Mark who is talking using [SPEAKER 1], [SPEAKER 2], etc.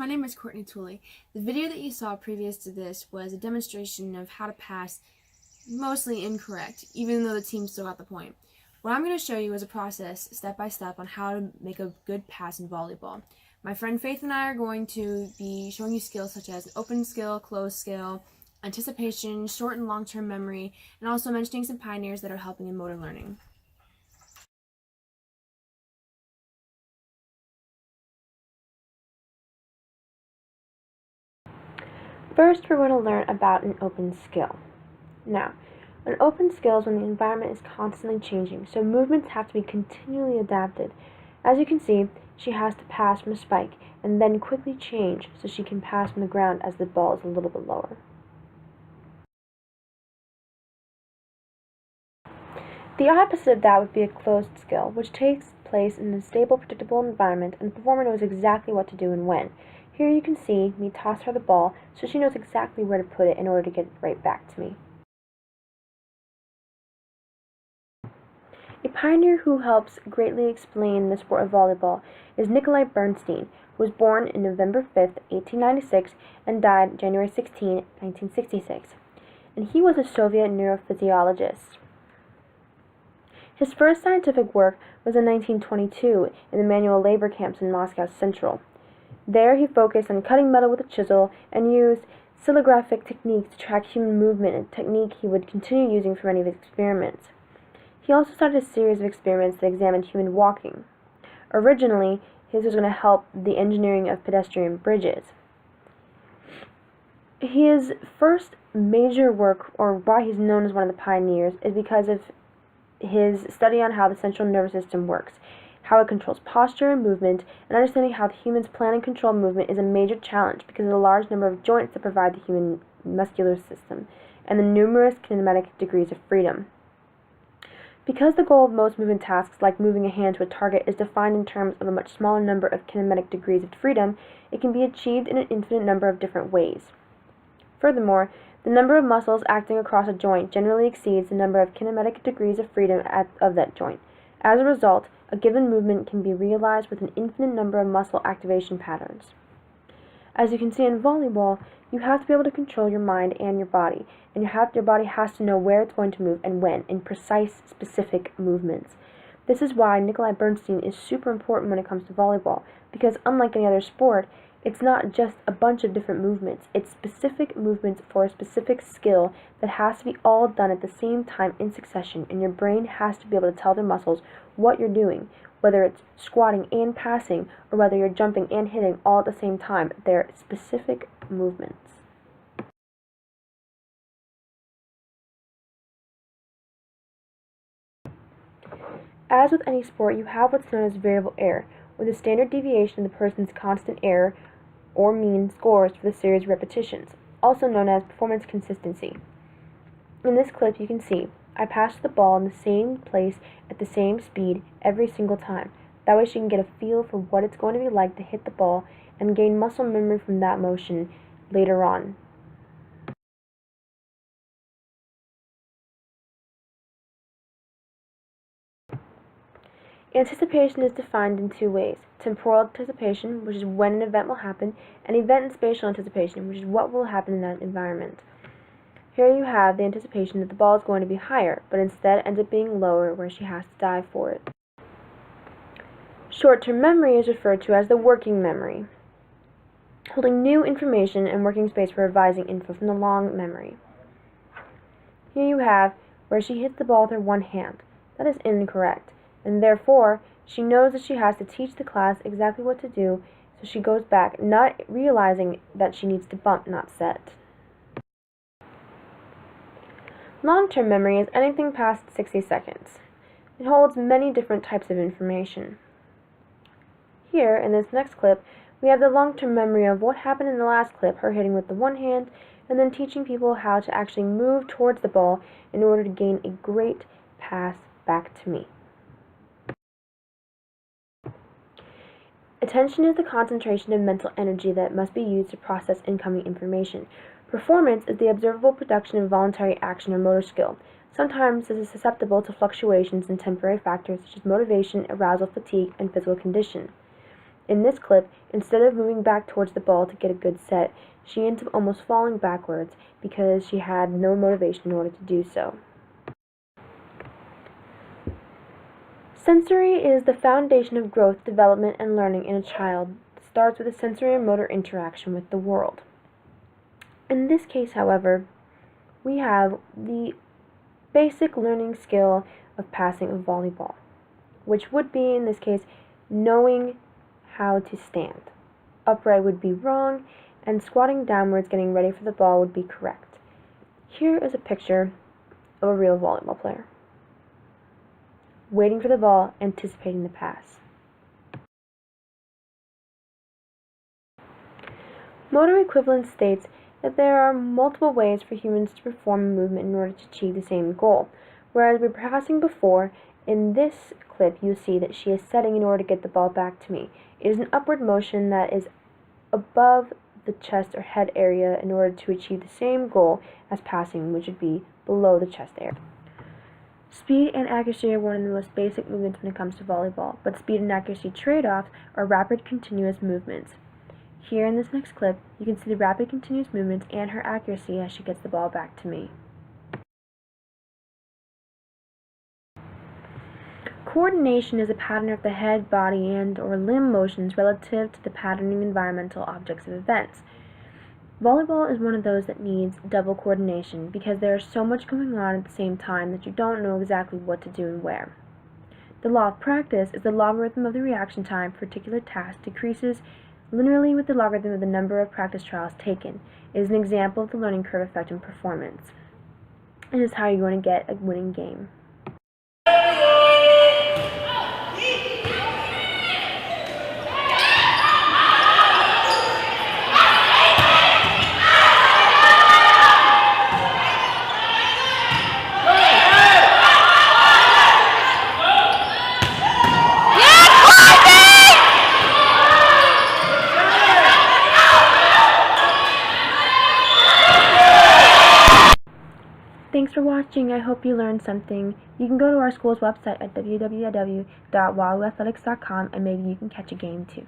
[SPEAKER 1] my name is Courtney Tooley. The video that you saw previous to this was a demonstration of how to pass mostly incorrect, even though the team still got the point. What I'm going to show you is a process, step by step, on how to make a good pass in volleyball. My friend Faith and I are going to be showing you skills such as an open skill, closed skill, anticipation, short and long-term memory, and also mentioning some pioneers that are helping in motor learning.
[SPEAKER 2] First, we're going to learn about an open skill. Now, an open skill is when the environment is constantly changing, so movements have to be continually adapted. As you can see, she has to pass from a spike and then quickly change so she can pass from the ground as the ball is a little bit lower. The opposite of that would be a closed skill, which takes place in a stable, predictable environment, and the performer knows exactly what to do and when. Here you can see me toss her the ball so she knows exactly where to put it in order to get it right back to me. A pioneer who helps greatly explain the sport of volleyball is Nikolai Bernstein, who was born on November 5, 1896 and died January 16, 1966. And he was a Soviet neurophysiologist. His first scientific work was in 1922 in the manual labor camps in Moscow Central. There he focused on cutting metal with a chisel and used oscillographic techniques to track human movement, a technique he would continue using for many of his experiments. He also started a series of experiments that examined human walking. Originally, his was going to help the engineering of pedestrian bridges. His first major work, or why he's known as one of the pioneers, is because of his study on how the central nervous system works, how it controls posture and movement, and understanding how the humans plan and control movement is a major challenge because of the large number of joints that provide the human muscular system, and the numerous kinematic degrees of freedom. Because the goal of most movement tasks, like moving a hand to a target, is defined in terms of a much smaller number of kinematic degrees of freedom, it can be achieved in an infinite number of different ways. Furthermore, the number of muscles acting across a joint generally exceeds the number of kinematic degrees of freedom of that joint. As a result, a given movement can be realized with an infinite number of muscle activation patterns. As you can see in volleyball, you have to be able to control your mind and your body, and your body has to know where it's going to move and when, in precise, specific movements. This is why Nikolai Bernstein is super important when it comes to volleyball, because unlike any other sport, it's not just a bunch of different movements. It's specific movements for a specific skill that has to be all done at the same time in succession, and your brain has to be able to tell their muscles what you're doing, whether it's squatting and passing, or whether you're jumping and hitting all at the same time. They're specific movements. As with any sport, you have what's known as variable error, or the standard deviation of the person's constant error or mean scores for the series of repetitions, also known as performance consistency. In this clip you can see I passed the ball in the same place at the same speed every single time. That way she can get a feel for what it's going to be like to hit the ball and gain muscle memory from that motion later on. Anticipation is defined in two ways: temporal anticipation, which is when an event will happen, and event and spatial anticipation, which is what will happen in that environment. Here you have the anticipation that the ball is going to be higher, but instead ends up being lower where she has to dive for it. Short-term memory is referred to as the working memory, holding new information and working space for revising info from the long memory. Here you have where she hits the ball with her one hand. That is incorrect, and therefore she knows that she has to teach the class exactly what to do, so she goes back, not realizing that she needs to bump, not set. Long-term memory is anything past 60 seconds. It holds many different types of information. Here, in this next clip, we have the long-term memory of what happened in the last clip, her hitting with the one hand, and then teaching people how to actually move towards the ball in order to gain a great pass back to me. Attention is the concentration of mental energy that must be used to process incoming information. Performance is the observable production of voluntary action or motor skill. Sometimes this is susceptible to fluctuations in temporary factors such as motivation, arousal, fatigue, and physical condition. In this clip, instead of moving back towards the ball to get a good set, she ends up almost falling backwards because she had no motivation in order to do so. Sensory is the foundation of growth, development, and learning in a child. It starts with a sensory and motor interaction with the world. In this case, however, we have the basic learning skill of passing a volleyball, which would be, in this case, knowing how to stand. Upright would be wrong, and squatting downwards, getting ready for the ball, would be correct. Here is a picture of a real volleyball player, waiting for the ball, anticipating the pass. Motor equivalence states that there are multiple ways for humans to perform a movement in order to achieve the same goal. Whereas we were passing before, in this clip you see that she is setting in order to get the ball back to me. It is an upward motion that is above the chest or head area in order to achieve the same goal as passing, which would be below the chest area. Speed and accuracy are one of the most basic movements when it comes to volleyball, but speed and accuracy trade-offs are rapid continuous movements. Here in this next clip, you can see the rapid continuous movements and her accuracy as she gets the ball back to me. Coordination is a pattern of the head, body, and/or limb motions relative to the patterning environmental objects of events. Volleyball is one of those that needs double coordination because there is so much going on at the same time that you don't know exactly what to do and where. The law of practice is the logarithm of the reaction time for a particular task decreases linearly with the logarithm of the number of practice trials taken. It is an example of the learning curve effect in performance. It is how you're going to get a winning game. Thanks for watching. I hope you learned something. You can go to our school's website at www.wahooathletics.com and maybe you can catch a game too.